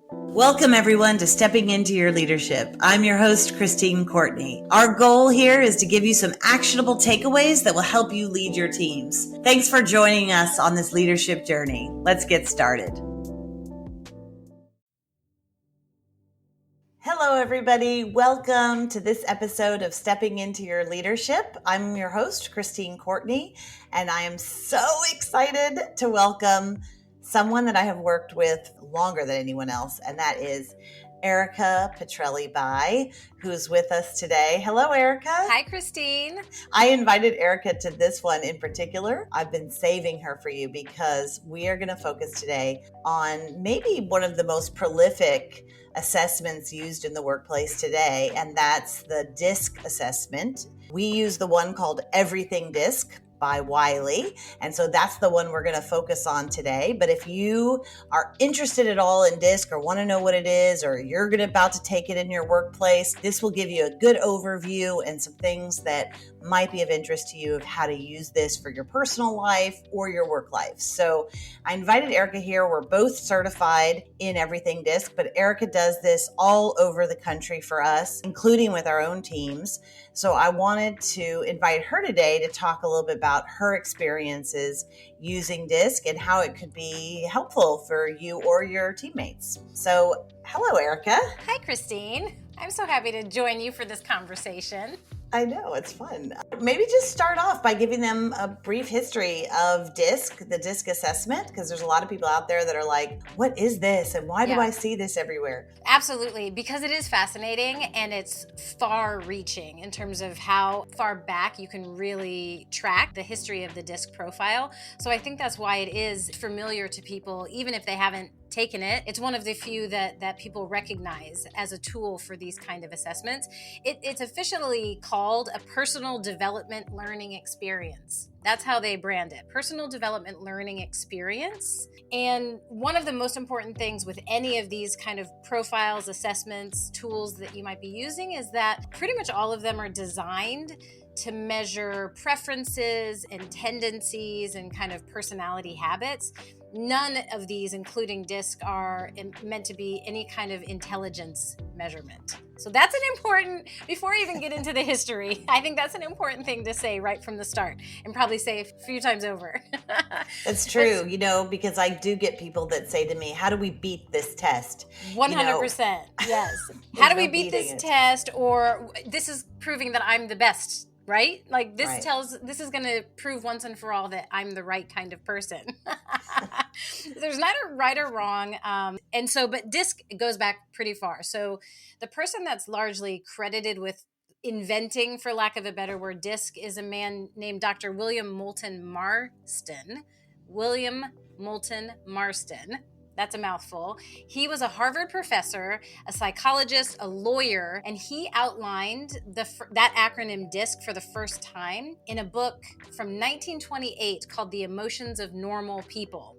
Welcome, everyone, to Stepping Into Your Leadership. I'm your host, Christine Courtney. Our goal here is to give you some actionable takeaways that will help you lead your teams. Thanks for joining us on this leadership journey. Let's get started. Hello, everybody. Welcome to this episode of Stepping Into Your Leadership. I'm your host, Christine Courtney, and I am so excited to welcome someone that I have worked with longer than anyone else, and that is Erika Petrelli, who's with us today. Hello, Erika. Hi, Christine. I invited Erika to this one in particular. I've been saving her for you because we are going to focus today on maybe one of the most prolific assessments used in the workplace today, and that's the DISC assessment. We use the one called Everything DISC by Wiley. And so that's the one we're going to focus on today. But if you are interested at all in DISC or want to know what it is, or you're about to take it in your workplace, this will give you a good overview and some things that might be of interest to you of how to use this for your personal life or your work life. So I invited Erika here. We're both certified in Everything DISC, but Erika does this all over the country for us, including with our own teams. So I wanted to invite her today to talk a little bit about her experiences using DISC and how it could be helpful for you or your teammates. So hello, Erika. Hi, Christine. I'm so happy to join you for this conversation. I know, it's fun. Maybe just start off by giving them a brief history of DISC, the DISC assessment, because there's a lot of people out there that are like, what is this? And why do I see this everywhere? Absolutely, because it is fascinating and it's far-reaching in terms of how far back you can really track the history of the DISC profile. So I think that's why it is familiar to people, even if they haven't taken it. It's one of the few that people recognize as a tool for these kind of assessments. It's officially called a personal development learning experience. That's how they brand it, personal development learning experience. And one of the most important things with any of these kind of profiles, assessments, tools that you might be using is that pretty much all of them are designed to measure preferences and tendencies and kind of personality habits. None of these, including DISC, are meant to be any kind of intelligence measurement. So that's an important, before I even get into the history, I think that's an important thing to say right from the start and probably say a few times over. That's true, because I do get people that say to me, how do we beat this test? 100%, yes. How do we beat this test? Or this is proving that I'm the best. Right? Like this this is going to prove once and for all that I'm the right kind of person. There's neither right or wrong. But DISC goes back pretty far. So the person that's largely credited with inventing, for lack of a better word, DISC is a man named Dr. William Moulton Marston. William Moulton Marston. That's a mouthful. He was a Harvard professor, a psychologist, a lawyer, and he outlined that acronym DISC for the first time in a book from 1928 called The Emotions of Normal People.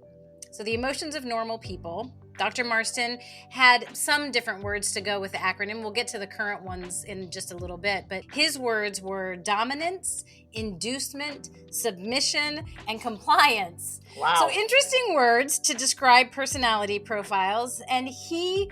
So The Emotions of Normal People. Dr. Marston had some different words to go with the acronym. We'll get to the current ones in just a little bit, but his words were dominance, inducement, submission, and compliance. Wow. So interesting words to describe personality profiles. And he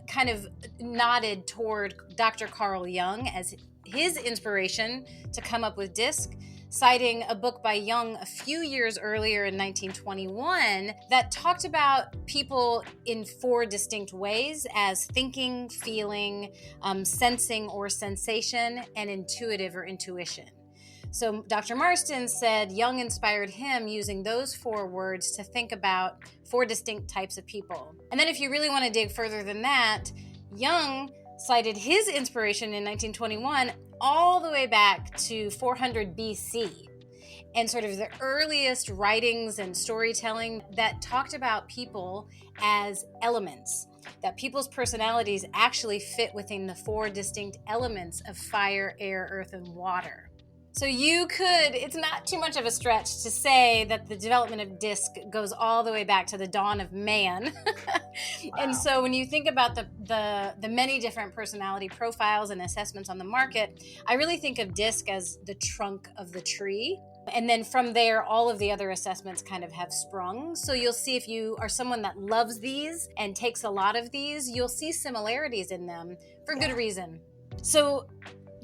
kind of nodded toward Dr. Carl Jung as his inspiration to come up with DISC, citing a book by Jung a few years earlier in 1921 that talked about people in four distinct ways as thinking, feeling, sensing or sensation, and intuitive or intuition. So Dr. Marston said Jung inspired him using those four words to think about four distinct types of people. And then if you really want to dig further than that, Jung cited his inspiration in 1921 all the way back to 400 BC and sort of the earliest writings and storytelling that talked about people as elements, that people's personalities actually fit within the four distinct elements of fire, air, earth, and water. So it's not too much of a stretch to say that the development of DISC goes all the way back to the dawn of man. Wow. And so when you think about the many different personality profiles and assessments on the market, I really think of DISC as the trunk of the tree. And then from there, all of the other assessments kind of have sprung. So you'll see if you are someone that loves these and takes a lot of these, you'll see similarities in them for good reason. So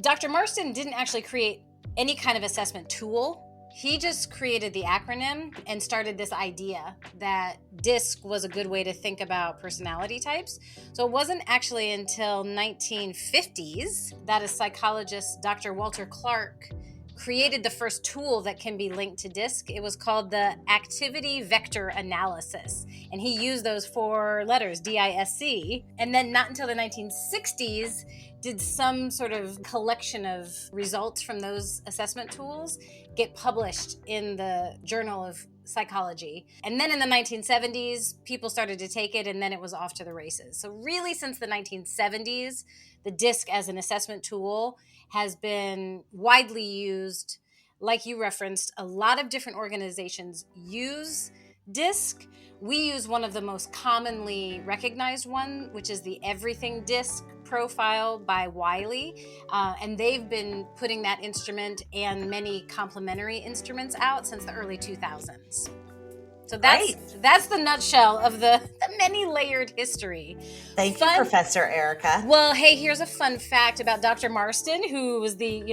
Dr. Marston didn't actually create any kind of assessment tool. He just created the acronym and started this idea that DISC was a good way to think about personality types. So it wasn't actually until 1950s that a psychologist, Dr. Walter Clark, created the first tool that can be linked to DISC. It was called the activity vector analysis. And he used those 4 letters, DISC. And then not until the 1960s did some sort of collection of results from those assessment tools get published in the Journal of Psychology. And then in the 1970s, people started to take it, and then it was off to the races. So really, since the 1970s, the DISC as an assessment tool has been widely used. Like you referenced, a lot of different organizations use DISC. We use one of the most commonly recognized one, which is the Everything DISC profile by Wiley. And they've been putting that instrument and many complementary instruments out since the early 2000s. So that's the nutshell of the many layered history. Thank you, Professor Erika. Well, hey, here's a fun fact about Dr. Marston, who was the,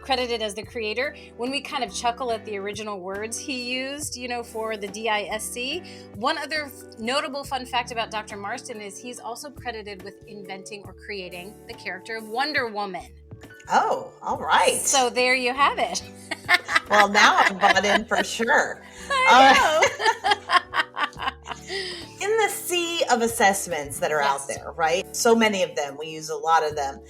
credited as the creator. When we kind of chuckle at the original words he used, for the DISC, one other notable fun fact about Dr. Marston is he's also credited with inventing or creating the character of Wonder Woman. Oh, all right. So there you have it. Well, now I'm bought in for sure. In the sea of assessments that are out there, right? So many of them, we use a lot of them.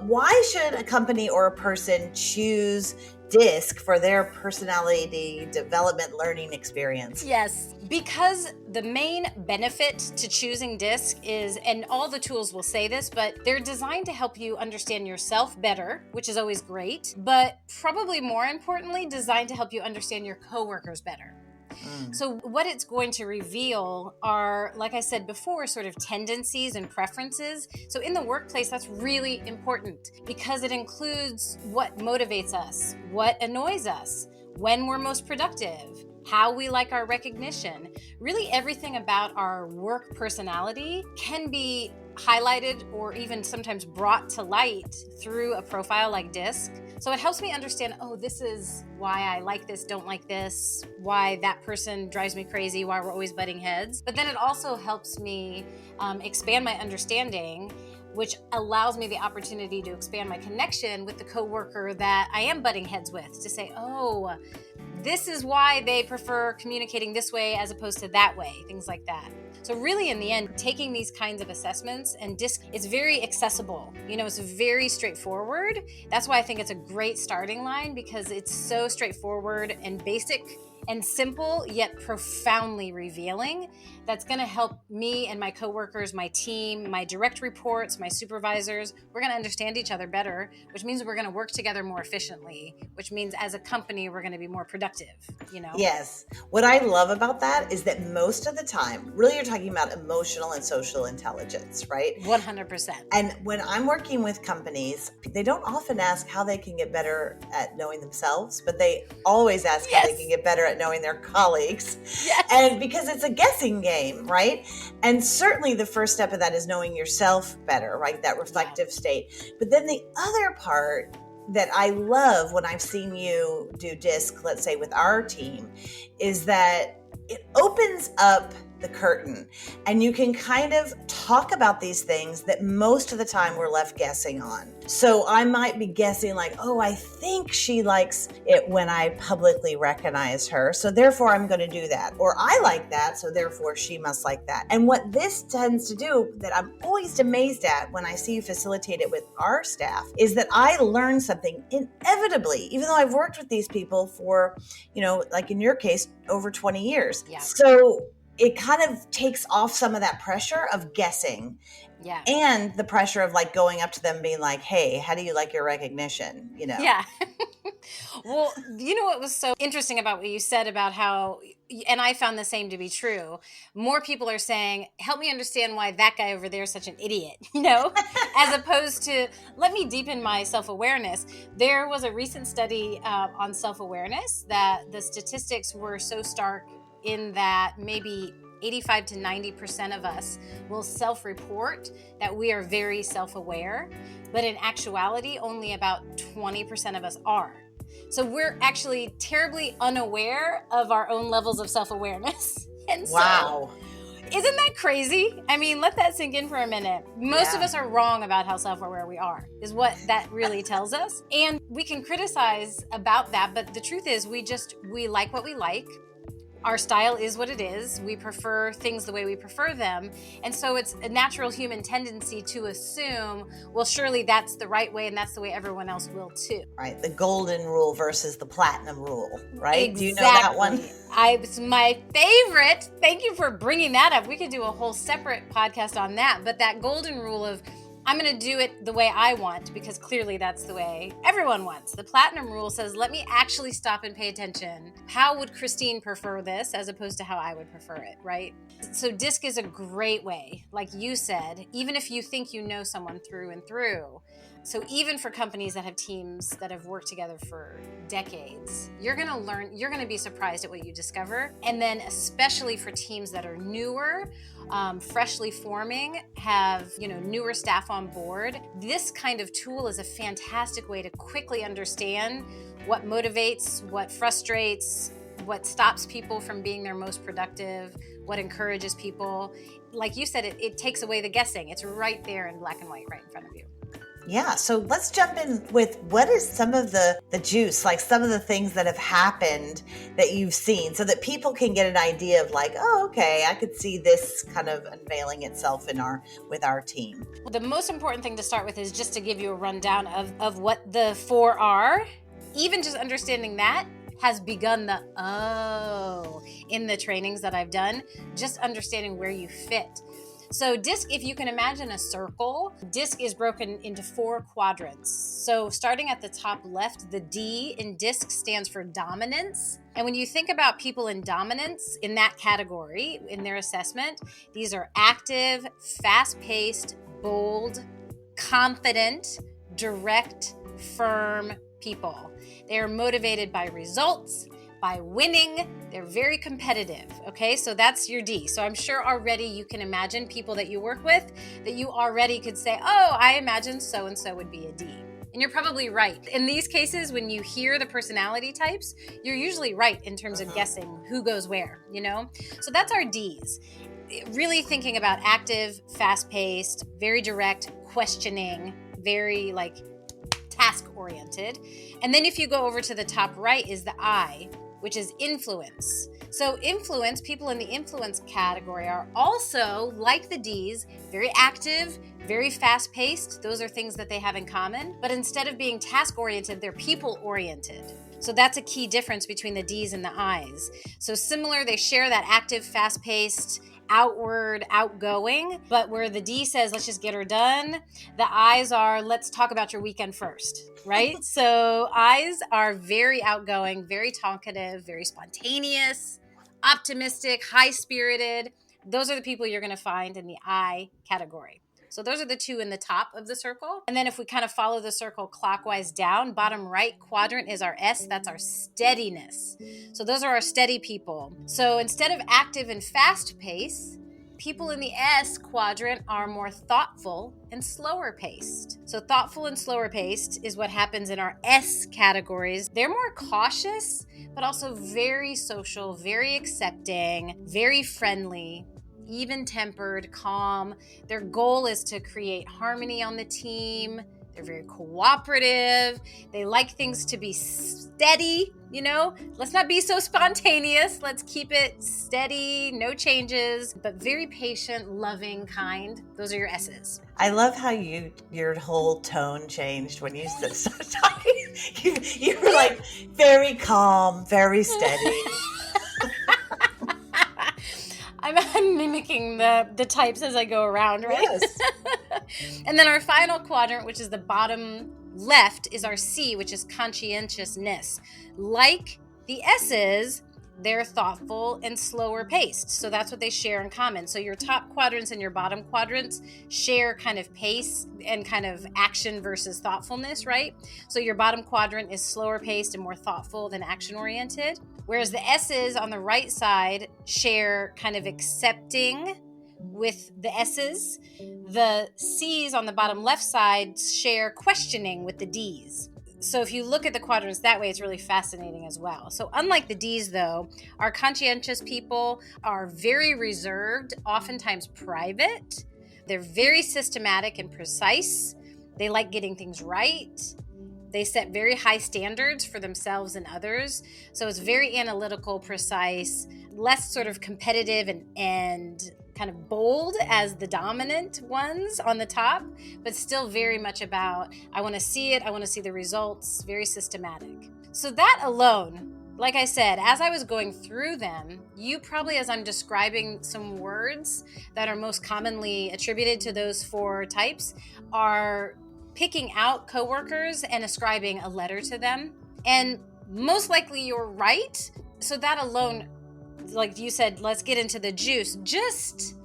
Why should a company or a person choose DISC for their personality development learning experience? Yes, because the main benefit to choosing DISC is, and all the tools will say this, but they're designed to help you understand yourself better, which is always great, but probably more importantly, designed to help you understand your coworkers better. So what it's going to reveal are, like I said before, sort of tendencies and preferences. So in the workplace, that's really important because it includes what motivates us, what annoys us, when we're most productive, how we like our recognition. Really everything about our work personality can be highlighted or even sometimes brought to light through a profile like DISC. So it helps me understand, this is why I like this, don't like this, why that person drives me crazy, why we're always butting heads. But then it also helps me expand my understanding, which allows me the opportunity to expand my connection with the coworker that I am butting heads with, to say, this is why they prefer communicating this way as opposed to that way, things like that. So really, in the end, taking these kinds of assessments and DISC is very accessible. It's very straightforward. That's why I think it's a great starting line, because it's so straightforward and basic and simple, yet profoundly revealing. That's going to help me and my coworkers, my team, my direct reports, my supervisors. We're going to understand each other better, which means we're going to work together more efficiently, which means as a company, we're going to be more productive, Yes. What I love about that is that most of the time, really you're talking about emotional and social intelligence, right? 100%. And when I'm working with companies, they don't often ask how they can get better at knowing themselves, but they always ask how they can get better at knowing their colleagues. Yes. And because it's a guessing game, right? And certainly the first step of that is knowing yourself better, right? That reflective state. But then the other part that I love when I've seen you do DISC, let's say with our team, is that it opens up the curtain and you can kind of talk about these things that most of the time we're left guessing on. So I might be guessing like, I think she likes it when I publicly recognize her, so therefore I'm going to do that. Or I like that, so therefore she must like that. And what this tends to do, that I'm always amazed at when I see you facilitate it with our staff, is that I learn something inevitably, even though I've worked with these people for, like in your case, over 20 years. Yeah. So it kind of takes off some of that pressure of guessing. Yeah. And the pressure of like going up to them being like, hey, how do you like your recognition? Yeah. Well, what was so interesting about what you said about how, and I found the same to be true, more people are saying, help me understand why that guy over there is such an idiot, as opposed to, let me deepen my self-awareness. There was a recent study on self-awareness that the statistics were so stark in that maybe 85 to 90% of us will self-report that we are very self-aware, but in actuality, only about 20% of us are. So we're actually terribly unaware of our own levels of self-awareness. And wow. Isn't that crazy? I mean, let that sink in for a minute. Most of us are wrong about how self-aware we are, is what that really tells us. And we can criticize about that, but the truth is we like what we like. Our style is what it is. We prefer things the way we prefer them. And so it's a natural human tendency to assume, well, surely that's the right way and that's the way everyone else will too. Right. The golden rule versus the platinum rule, right? Exactly. Do you know that one? It's my favorite. Thank you for bringing that up. We could do a whole separate podcast on that. But that golden rule of, I'm going to do it the way I want, because clearly that's the way everyone wants. The platinum rule says, let me actually stop and pay attention. How would Christine prefer this as opposed to how I would prefer it, right? So DISC is a great way, like you said, even if you think you know someone through and through. So even for companies that have teams that have worked together for decades, you're going to learn, you're going to be surprised at what you discover. And then especially for teams that are newer, freshly forming, have, newer staff on board, this kind of tool is a fantastic way to quickly understand what motivates, what frustrates, what stops people from being their most productive, what encourages people. Like you said, it takes away the guessing. It's right there in black and white, right in front of you. Yeah, so let's jump in with what is some of the juice, like some of the things that have happened that you've seen, so that people can get an idea of like, oh, okay, I could see this kind of unveiling itself with our team. Well, the most important thing to start with is just to give you a rundown of what the 4 are. Even just understanding that has begun in the trainings that I've done, just understanding where you fit. So DISC, if you can imagine a circle, DISC is broken into 4 quadrants. So starting at the top left, the D in DISC stands for dominance. And when you think about people in dominance in that category, in their assessment, these are active, fast-paced, bold, confident, direct, firm people. They are motivated by results, by winning. They're very competitive. Okay, so that's your D. So I'm sure already you can imagine people that you work with that you already could say, oh, I imagine so-and-so would be a D. And you're probably right. In these cases, when you hear the personality types, you're usually right in terms of guessing who goes where, So that's our Ds. Really thinking about active, fast-paced, very direct, questioning, very task-oriented. And then if you go over to the top right is the I, which is influence. So influence, people in the influence category are also, like the Ds, very active, very fast-paced. Those are things that they have in common. But instead of being task-oriented, they're people-oriented. So that's a key difference between the Ds and the Is. So similar, they share that active, fast-paced, outward, outgoing, but where the D says, let's just get her done, the Is are, let's talk about your weekend first, right? So Is are very outgoing, very talkative, very spontaneous, optimistic, high-spirited. Those are the people you're going to find in the I category. So those are the 2 in the top of the circle. And then if we kind of follow the circle clockwise down, bottom right quadrant is our S, that's our steadiness. So those are our steady people. So instead of active and fast pace, people in the S quadrant are more thoughtful and slower paced. So thoughtful and slower paced is what happens in our S categories. They're more cautious, but also very social, very accepting, very friendly, even-tempered, calm. Their goal is to create harmony on the team. They're very cooperative. They like things to be steady, Let's not be so spontaneous. Let's keep it steady, no changes, but very patient, loving, kind. Those are your S's. I love how your whole tone changed when you started talking. You were like very calm, very steady. I'm mimicking the types as I go around, right? Yes. And then our final quadrant, which is the bottom left, is our C, which is conscientiousness. Like the S's, they're thoughtful and slower paced. So that's what they share in common. So your top quadrants and your bottom quadrants share kind of pace and kind of action versus thoughtfulness, right? So your bottom quadrant is slower paced and more thoughtful than action oriented. Whereas the S's on the right side share kind of accepting with the S's. The C's on the bottom left side share questioning with the D's. So if you look at the quadrants that way, it's really fascinating as well. So unlike the D's, though, our conscientious people are very reserved, oftentimes private. They're very systematic and precise. They like getting things right. They set very high standards for themselves and others. So it's very analytical, precise, less sort of competitive and kind of bold as the dominant ones on the top, but still very much about, I want to see it, I want to see the results, very systematic. So that alone, like I said, as I was going through them, you probably, as I'm describing some words that are most commonly attributed to those 4 types, are picking out coworkers and ascribing a letter to them. And most likely you're right. So that alone, like you said, let's get into the juice. Just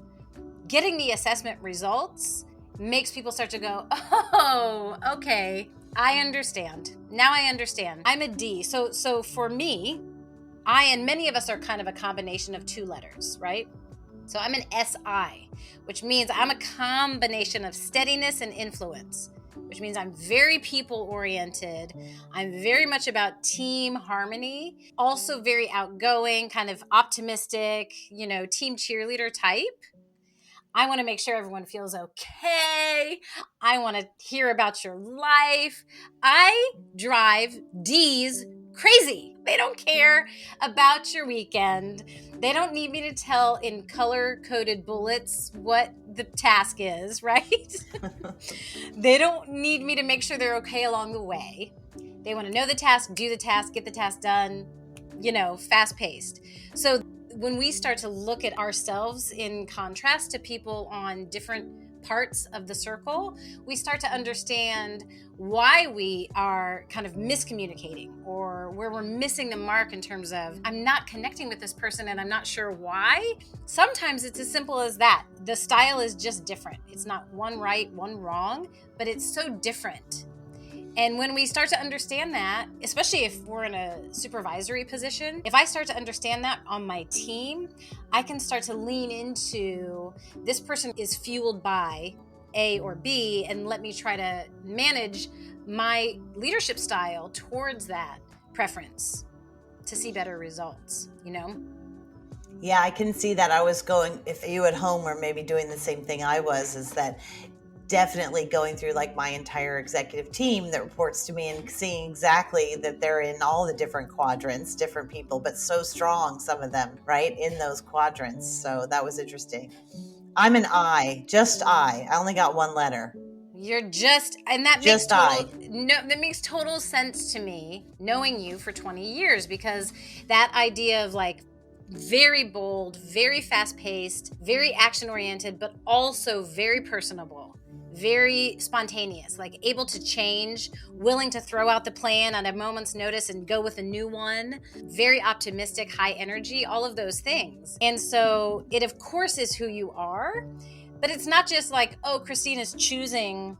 getting the assessment results makes people start to go, oh, okay, I understand. Now I understand. I'm a D. So for me, I and many of us are kind of a combination of 2 letters, right? So I'm an SI, which means I'm a combination of steadiness and influence, which means I'm very people-oriented. I'm very much about team harmony, also very outgoing, kind of optimistic, team cheerleader type. I want to make sure everyone feels okay. I want to hear about your life. I drive D's crazy. They don't care about your weekend. They don't need me to tell in color-coded bullets what the task is, right? They don't need me to make sure they're okay along the way. They want to know the task, do the task, get the task done, fast-paced. So when we start to look at ourselves in contrast to people on different parts of the circle, we start to understand why we are kind of miscommunicating or where we're missing the mark in terms of, I'm not connecting with this person and I'm not sure why. Sometimes it's as simple as that. The style is just different. It's not one right, one wrong, but it's so different. And when we start to understand that, especially if we're in a supervisory position, if I start to understand that on my team, I can start to lean into this person is fueled by A or B, and let me try to manage my leadership style towards that preference to see better results, Yeah, I can see that. I was going, if you at home were maybe doing the same thing I was, is that definitely going through like my entire executive team that reports to me and seeing exactly that they're in all the different quadrants, different people, but so strong, some of them, right, in those quadrants. So that was interesting. I'm an I, just I. I only got 1 letter. You're just, and that just that makes total sense to me, knowing you for 20 years, because that idea of like very bold, very fast-paced, very action-oriented, but also very personable, very spontaneous, like able to change, willing to throw out the plan at a moment's notice and go with a new one, very optimistic, high energy, all of those things. And so it, of course, is who you are, but it's not just like, oh, Christine is choosing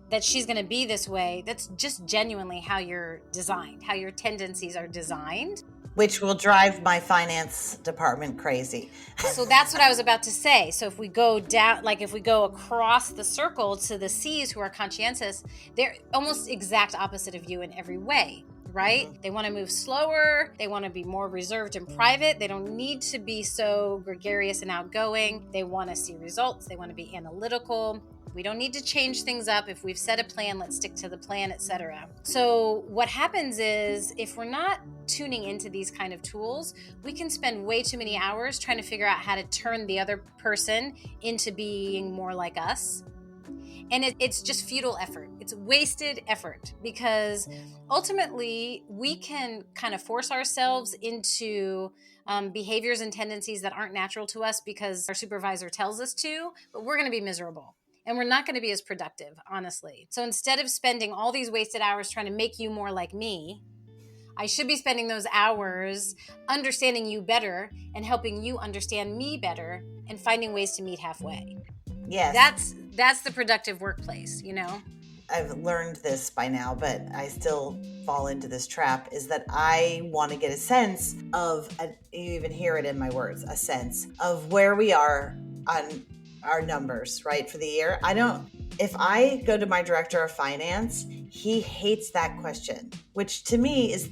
that she's going to be this way. That's just genuinely how you're designed, how your tendencies are designed. Which will drive my finance department crazy. So that's what I was about to say. So if we go down, like if we go across the circle to the C's who are conscientious, they're almost exact opposite of you in every way, right? Mm-hmm. They want to move slower. They want to be more reserved and private. They don't need to be so gregarious and outgoing. They want to see results. They want to be analytical. We don't need to change things up. If we've set a plan, let's stick to the plan, etc. So what happens is if we're not tuning into these kind of tools, we can spend way too many hours trying to figure out how to turn the other person into being more like us. And it's just futile effort. It's wasted effort because ultimately we can kind of force ourselves into behaviors and tendencies that aren't natural to us because our supervisor tells us to, but we're going to be miserable. And we're not going to be as productive, honestly. So instead of spending all these wasted hours trying to make you more like me, I should be spending those hours understanding you better and helping you understand me better and finding ways to meet halfway. Yes. That's the productive workplace, you know? I've learned this by now, but I still fall into this trap, is that I want to get a sense of, you even hear it in my words, a sense of where we are on our numbers, right, for the year. If I go to my director of finance, he hates that question, which to me is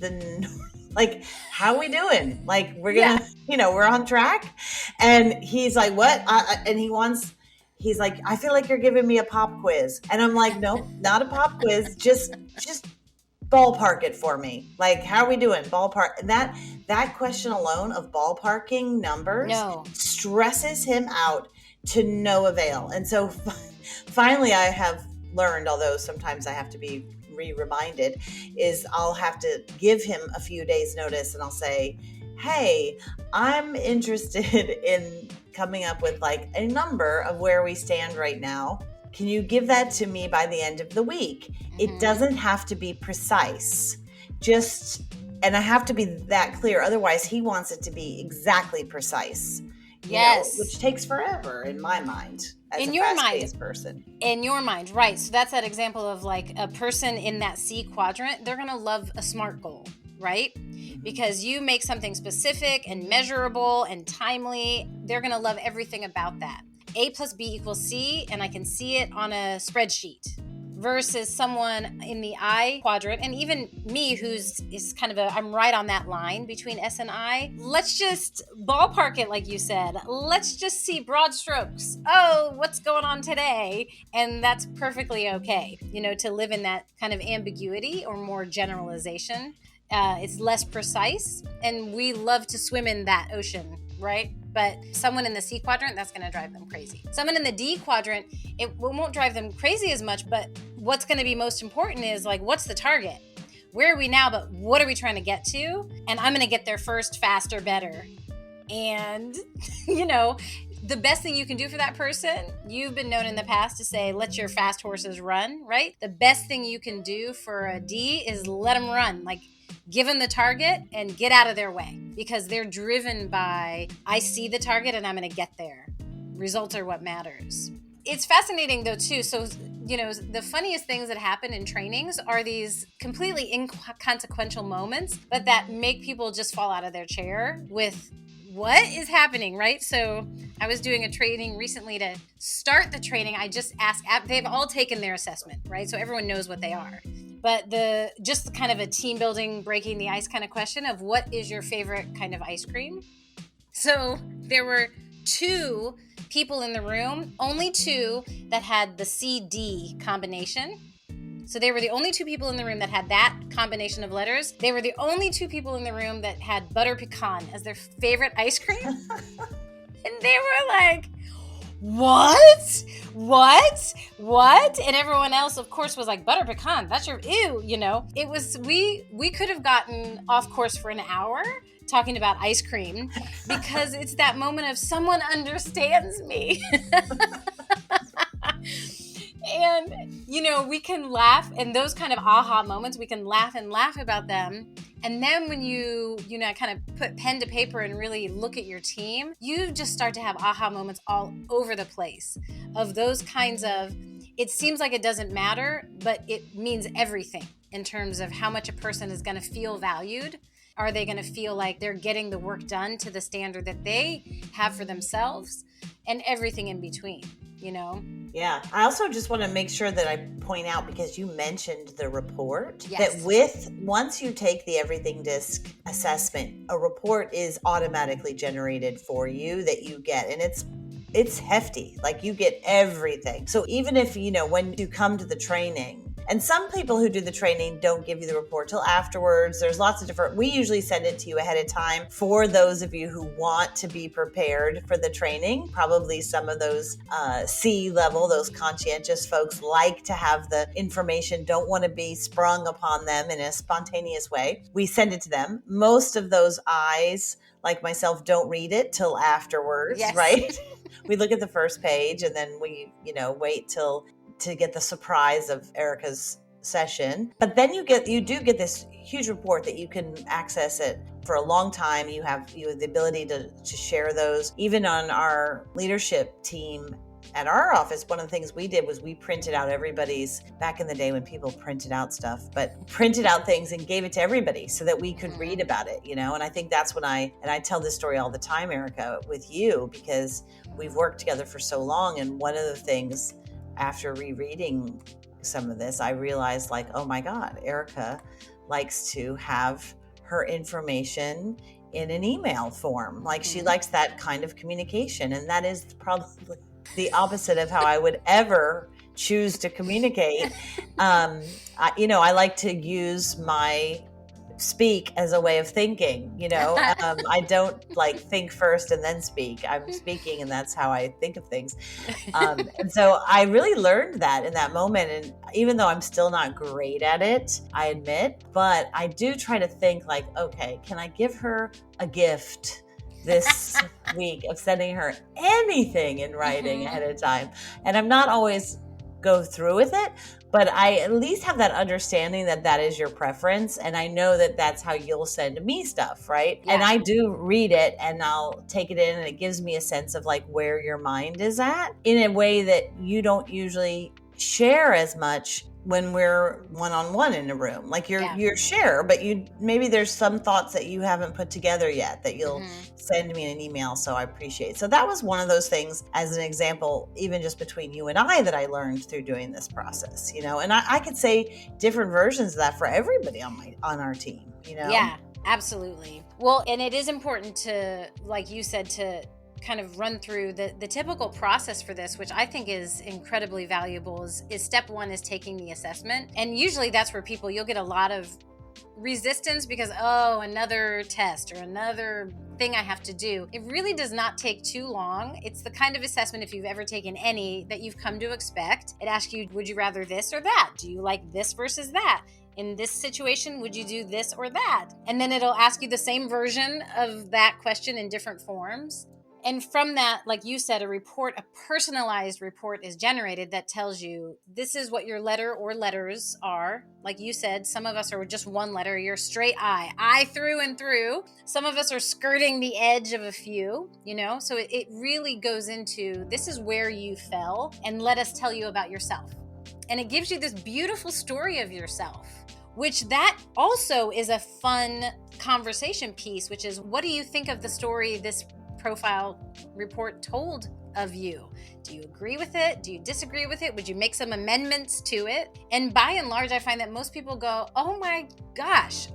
like, how are we doing? Like, we're going to, we're on track. And he's like, what? And he's like, I feel like you're giving me a pop quiz. And I'm like, nope, not a pop quiz. Just ballpark it for me. Like, how are we doing? Ballpark. And that question alone of ballparking numbers stresses him out to no avail. And so finally I have learned, although sometimes I have to be reminded, is I'll have to give him a few days notice and I'll say, hey, I'm interested in coming up with like a number of where we stand right now. Can you give that to me by the end of the week? It doesn't have to be precise. And I have to be that clear. Otherwise, he wants it to be exactly precise. Which takes forever in my mind. As in a your mind, person. In your mind, right. So that's that example of like a person in that C quadrant, they're going to love a SMART goal, right? Because you make something specific and measurable and timely. They're going to love everything about that. A plus B equals C, and I can see it on a spreadsheet. Versus someone in the I quadrant, and even me, is kind of I'm right on that line between S and I. Let's just ballpark it, like you said. Let's just see broad strokes. Oh, what's going on today? And that's perfectly okay, to live in that kind of ambiguity or more generalization. It's less precise, and we love to swim in that ocean, right? But someone in the C quadrant, that's going to drive them crazy. Someone in the D quadrant, it won't drive them crazy as much, but what's going to be most important is like, what's the target? Where are we now, but what are we trying to get to? And I'm going to get there first, faster, better. And, the best thing you can do for that person, you've been known in the past to say, let your fast horses run, right? The best thing you can do for a D is let them run. Like, give them the target and get out of their way, because they're driven by, I see the target and I'm going to get there. Results are what matters. It's fascinating though too. So, the funniest things that happen in trainings are these completely inconsequential moments, but that make people just fall out of their chair with what is happening, right? So I was doing a training recently to start the training. I just asked, they've all taken their assessment, right? So everyone knows what they are. But just kind of a team building, breaking the ice kind of question of what is your favorite kind of ice cream? So there were 2 people in the room, only 2 that had the CD combination. So they were the only 2 people in the room that had that combination of letters. They were the only 2 people in the room that had butter pecan as their favorite ice cream. And they were like, what? And everyone else, of course, was like, butter pecan, that's your ew, It was, we could have gotten off course for an hour talking about ice cream, because it's that moment of someone understands me. And, we can laugh, and those kind of aha moments, we can laugh about them. And then when you kind of put pen to paper and really look at your team, you just start to have aha moments all over the place of those kinds of, it seems like it doesn't matter, but it means everything in terms of how much a person is going to feel valued. Are they going to feel like they're getting the work done to the standard that they have for themselves, and everything in between, Yeah. I also just want to make sure that I point out, because you mentioned the report, yes, that once you take the Everything Disc assessment, a report is automatically generated for you that you get. And it's hefty. Like, you get everything. So even if, when you come to the training, and some people who do the training don't give you the report till afterwards. There's lots of different, we usually send it to you ahead of time for those of you who want to be prepared for the training. Probably some of those C level, those conscientious folks like to have the information, don't want to be sprung upon them in a spontaneous way. We send it to them. Most of those I's, like myself, don't read it till afterwards, yes, right? We look at the first page and then we, wait to get the surprise of Erika's session, but then you do get this huge report that you can access it for a long time. You have the ability to share those. Even on our leadership team at our office, one of the things we did was we printed out everybody's, back in the day when people printed out stuff, but printed out things and gave it to everybody so that we could read about it, and I think that's when I tell this story all the time, Erika, with you, because we've worked together for so long. And one of the things, after rereading some of this, I realized, like, oh my God, Erika likes to have her information in an email form. Like, she likes that kind of communication. And that is probably the opposite of how I would ever choose to communicate. I like to use my speak as a way of thinking. I don't think first and then speak. I'm speaking, and that's how I think of things. And so I really learned that in that moment. And even though I'm still not great at it, I admit, but I do try to think like, okay, can I give her a gift this week of sending her anything in writing ahead of time? And I'm not always go through with it, but I at least have that understanding that is your preference. And I know that that's how you'll send me stuff, right? Yeah. And I do read it and I'll take it in, and it gives me a sense of like where your mind is at in a way that you don't usually share as much when we're one-on-one in a room. Like you're share, but maybe there's some thoughts that you haven't put together yet that you'll send me in an email. So I appreciate it. So that was one of those things, as an example, even just between you and I, that I learned through doing this process, and I could say different versions of that for everybody on our team, Yeah, absolutely. Well, and it is important to, like you said, to kind of run through the typical process for this, which I think is incredibly valuable, is step one is taking the assessment. And usually that's where you'll get a lot of resistance because, another test or another thing I have to do. It really does not take too long. It's the kind of assessment, if you've ever taken any, that you've come to expect. It asks you, would you rather this or that? Do you like this versus that? In this situation, would you do this or that? And then it'll ask you the same version of that question in different forms. And from that, like you said, a personalized report is generated that tells you this is what your letter or letters are. Like you said, some of us are just one letter. You're straight I through and through. Some of us are skirting the edge of a few, so it really goes into, this is where you fell, and let us tell you about yourself. And it gives you this beautiful story of yourself, which that also is a fun conversation piece, which is, what do you think of the story this profile report told of you? Do you agree with it? Do you disagree with it? Would you make some amendments to it? And by and large, I find that most people go, oh my gosh,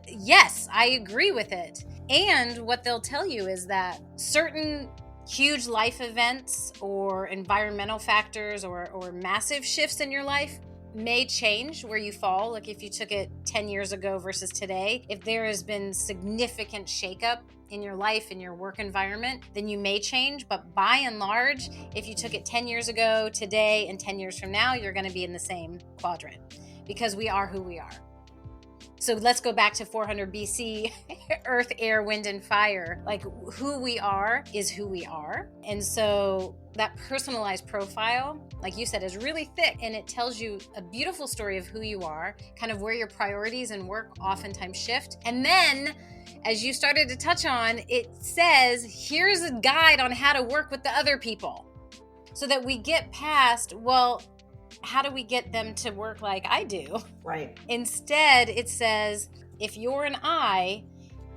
yes, I agree with it. And what they'll tell you is that certain huge life events or environmental factors or massive shifts in your life may change where you fall. Like if you took it 10 years ago versus today, if there has been significant shakeup in your life, in your work environment, then you may change. But by and large, if you took it 10 years ago, today, and 10 years from now, you're going to be in the same quadrant, because we are who we are. So let's go back to 400 BC, earth, air, wind, and fire. Like, who we are is who we are. And so that personalized profile, like you said, is really thick, and it tells you a beautiful story of who you are, kind of where your priorities and work oftentimes shift. And then, as you started to touch on, it says, here's a guide on how to work with the other people, so that we get past, well, how do we get them to work like I do? Right. Instead, it says, if you're an I,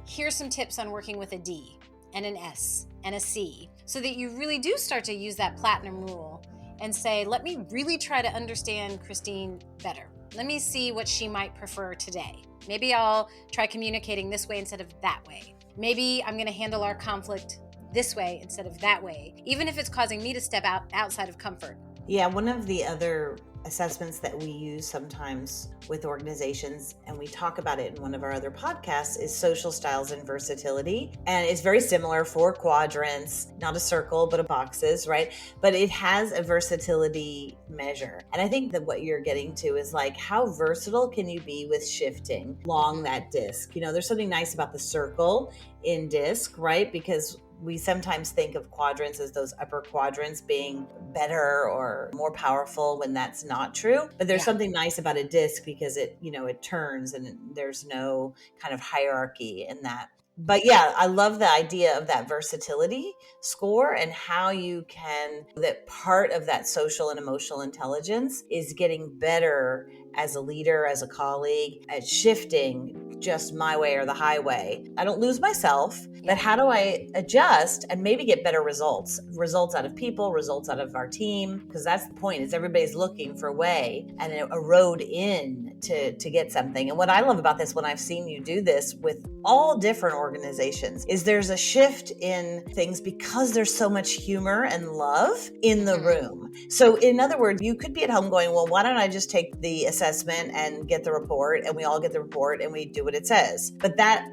here's some tips on working with a D and an S and a C, so that you really do start to use that platinum rule and say, let me really try to understand Christine better. Let me see what she might prefer today. Maybe I'll try communicating this way instead of that way. Maybe I'm going to handle our conflict this way instead of that way, even if it's causing me to step outside of comfort. Yeah, one of the other assessments that we use sometimes with organizations, and we talk about it in one of our other podcasts, is social styles and versatility. And it's very similar, 4 quadrants, not a circle, but a boxes, right? But it has a versatility measure. And I think that what you're getting to is like, how versatile can you be with shifting along that disc? There's something nice about the circle in disc, right? Because We sometimes think of quadrants as those upper quadrants being better or more powerful when that's not true. But there's something nice about a disc because it turns and there's no kind of hierarchy in that. But yeah, I love the idea of that versatility score and how that part of that social and emotional intelligence is getting better as a leader, as a colleague, at shifting just my way or the highway. I don't lose myself, but how do I adjust and maybe get better results out of people, results out of our team? Because that's the point, is everybody's looking for a way and a road in to get something. And what I love about this, when I've seen you do this with all different organizations, is there's a shift in things because there's so much humor and love in the room. So in other words, you could be at home going, well, why don't I just take the assessment and get the report, and we all get the report and we do what it says. But that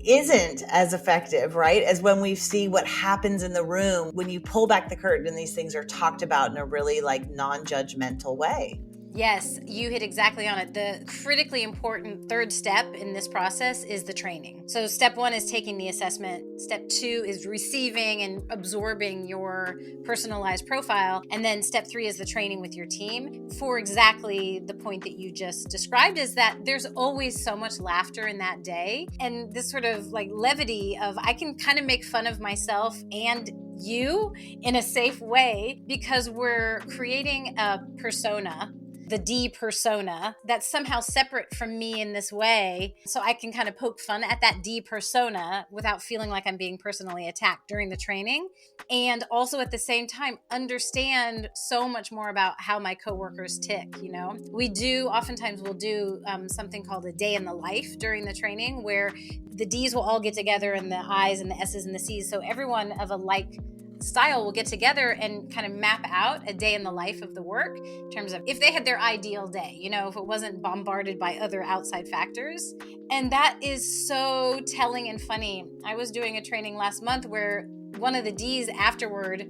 isn't as effective, right? As when we see what happens in the room when you pull back the curtain and these things are talked about in a really like non-judgmental way. Yes, you hit exactly on it. The critically important third step in this process is the training. So step 1 is taking the assessment. Step 2 is receiving and absorbing your personalized profile. And then step 3 is the training with your team for exactly the point that you just described, is that there's always so much laughter in that day. And this sort of like levity of, I can kind of make fun of myself and you in a safe way because we're creating a persona, the D persona, that's somehow separate from me in this way. So I can kind of poke fun at that D persona without feeling like I'm being personally attacked during the training. And also at the same time, understand so much more about how my coworkers tick. Oftentimes we'll do something called a day in the life during the training, where the Ds will all get together and the Is and the S's and the C's. So everyone of a like style will get together and kind of map out a day in the life of the work in terms of if they had their ideal day, if it wasn't bombarded by other outside factors. And that is so telling and funny. I was doing a training last month where one of the Ds afterward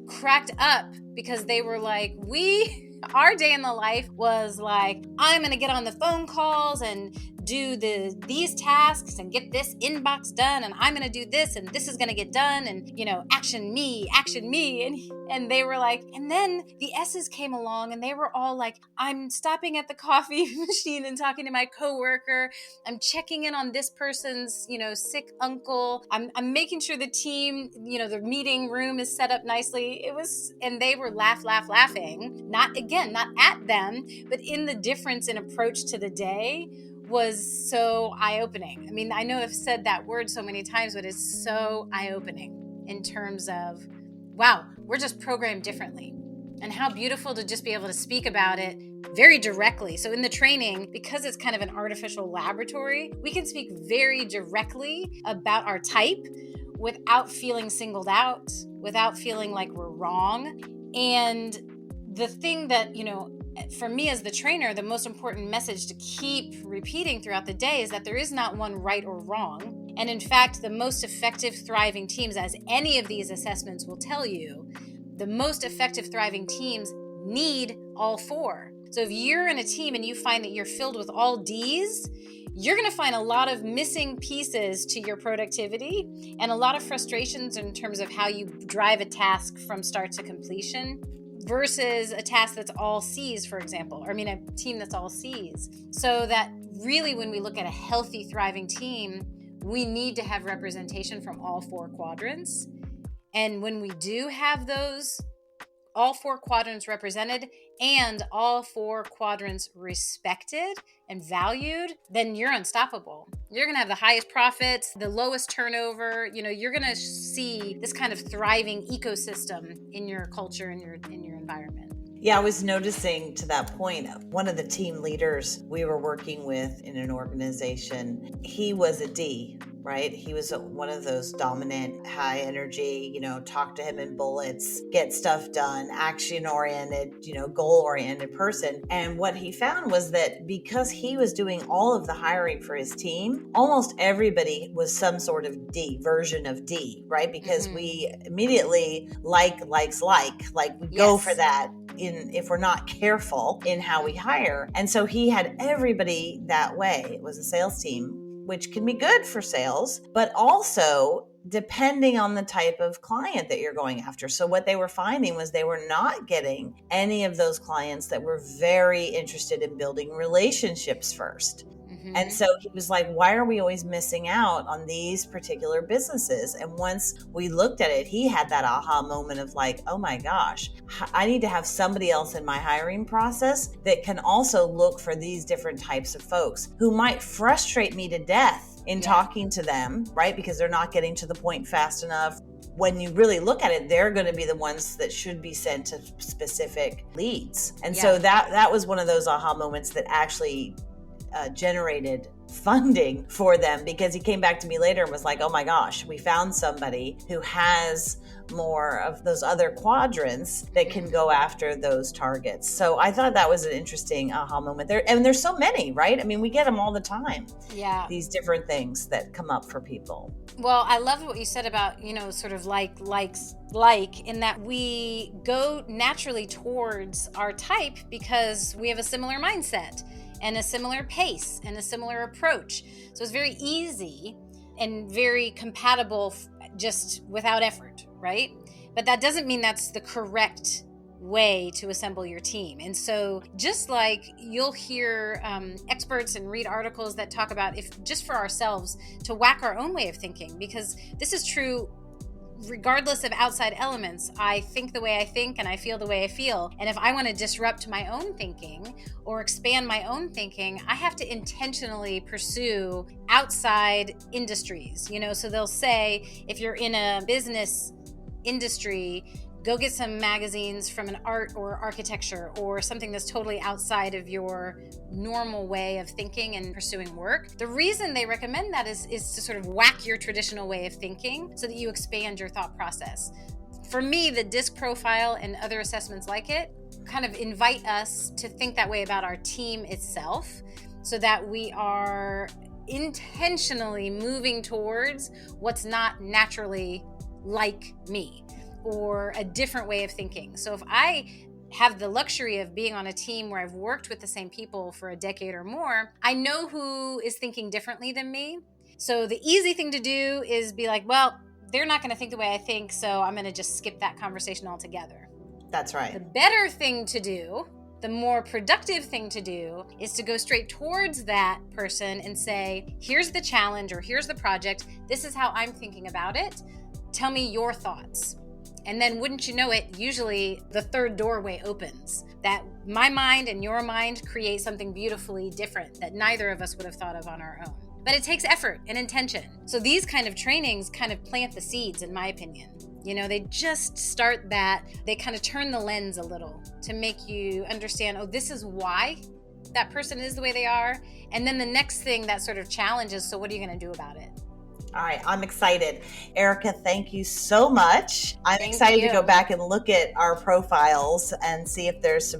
cracked up because they were like, our day in the life was like, I'm going to get on the phone calls and do these tasks and get this inbox done, and I'm going to do this and this is going to get done, and action me. And they were like, and then the S's came along and they were all like, I'm stopping at the coffee machine and talking to my coworker. I'm checking in on this person's, sick uncle. I'm making sure the team, the meeting room is set up nicely. And they were laughing, not at them, but in the difference in approach to the day was so eye-opening. I mean, I know I've said that word so many times, but it's so eye-opening in terms of, wow, we're just programmed differently. And how beautiful to just be able to speak about it very directly. So in the training, because it's kind of an artificial laboratory, we can speak very directly about our type without feeling singled out, without feeling like we're wrong. And the thing that, for me as the trainer, the most important message to keep repeating throughout the day is that there is not one right or wrong. And in fact, the most effective thriving teams, as any of these assessments will tell you, the most effective thriving teams need all 4. So if you're in a team and you find that you're filled with all Ds, you're going to find a lot of missing pieces to your productivity and a lot of frustrations in terms of how you drive a task from start to completion, versus a task that's all C's, for example, a team that's all C's. So that really, when we look at a healthy, thriving team, we need to have representation from all 4 quadrants. And when we do have those, all 4 quadrants represented and all 4 quadrants respected and valued, then you're unstoppable. You're going to have the highest profits, the lowest turnover. You're going to see this kind of thriving ecosystem in your culture and in your environment. Yeah, I was noticing to that point, one of the team leaders we were working with in an organization, he was a D, right? He was one of those dominant, high energy, talk to him in bullets, get stuff done, action-oriented, goal-oriented person. And what he found was that because he was doing all of the hiring for his team, almost everybody was some sort of D, version of D, right? Because we immediately likes we go for that if we're not careful in how we hire. And so he had everybody that way. It was a sales team, which can be good for sales, but also depending on the type of client that you're going after. So what they were finding was they were not getting any of those clients that were very interested in building relationships first. And so he was like, why are we always missing out on these particular businesses? And once we looked at it, he had that aha moment of like, oh my gosh, I need to have somebody else in my hiring process that can also look for these different types of folks who might frustrate me to death in talking to them, right? Because they're not getting to the point fast enough. When you really look at it, they're going to be the ones that should be sent to specific leads. And so that was one of those aha moments that actually generated funding for them, because he came back to me later and was like, oh my gosh, we found somebody who has more of those other quadrants that can go after those targets. So I thought that was an interesting aha moment there. And there's so many, right? I mean, we get them all the time. Yeah. These different things that come up for people. Well, I love what you said about, sort of likes, in that we go naturally towards our type because we have a similar mindset and a similar pace and a similar approach. So it's very easy and very compatible just without effort, right? But that doesn't mean that's the correct way to assemble your team. And so just like you'll hear experts and read articles that talk about, if just for ourselves, to whack our own way of thinking, because this is true regardless of outside elements. I think the way I think and I feel the way I feel. And if I want to disrupt my own thinking or expand my own thinking, I have to intentionally pursue outside industries. So they'll say, if you're in a business industry, go get some magazines from an art or architecture or something that's totally outside of your normal way of thinking and pursuing work. The reason they recommend that is to sort of whack your traditional way of thinking so that you expand your thought process. For me, the DISC profile and other assessments like it kind of invite us to think that way about our team itself, so that we are intentionally moving towards what's not naturally like me, or a different way of thinking. So if I have the luxury of being on a team where I've worked with the same people for a decade or more, I know who is thinking differently than me. So the easy thing to do is be like, well, they're not going to think the way I think, so I'm going to just skip that conversation altogether. That's right. The better thing to do, the more productive thing to do, is to go straight towards that person and say, here's the challenge or here's the project. This is how I'm thinking about it. Tell me your thoughts. And then wouldn't you know it, usually the third doorway opens, that my mind and your mind create something beautifully different that neither of us would have thought of on our own. But it takes effort and intention. So these kind of trainings kind of plant the seeds, in my opinion. They just start that, they kind of turn the lens a little to make you understand, oh, this is why that person is the way they are. And then the next thing that sort of challenges, so what are you going to do about it? All right, I'm excited. Erika, thank you so much. I'm excited to go back and look at our profiles and see if there's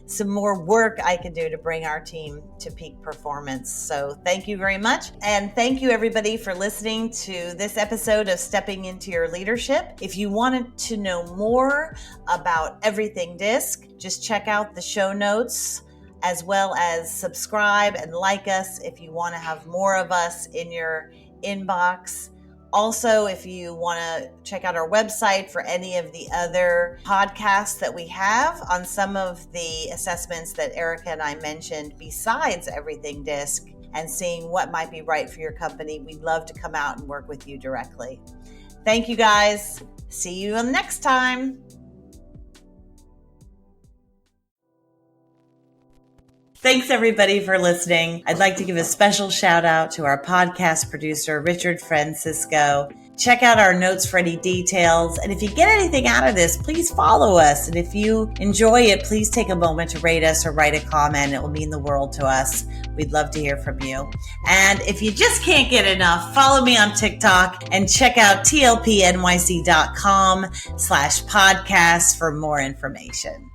some more work I can do to bring our team to peak performance. So thank you very much. And thank you everybody for listening to this episode of Stepping Into Your Leadership. If you wanted to know more about everything DISC, just check out the show notes, as well as subscribe and like us if you want to have more of us in your inbox. Also, if you want to check out our website for any of the other podcasts that we have on some of the assessments that Erika and I mentioned besides everything DISC, and seeing what might be right for your company, we'd love to come out and work with you directly. Thank you guys. See you next time. Thanks everybody for listening. I'd like to give a special shout out to our podcast producer, Richard Francisco. Check out our notes for any details. And if you get anything out of this, please follow us. And if you enjoy it, please take a moment to rate us or write a comment. It will mean the world to us. We'd love to hear from you. And if you just can't get enough, follow me on TikTok and check out tlpnyc.com/podcast for more information.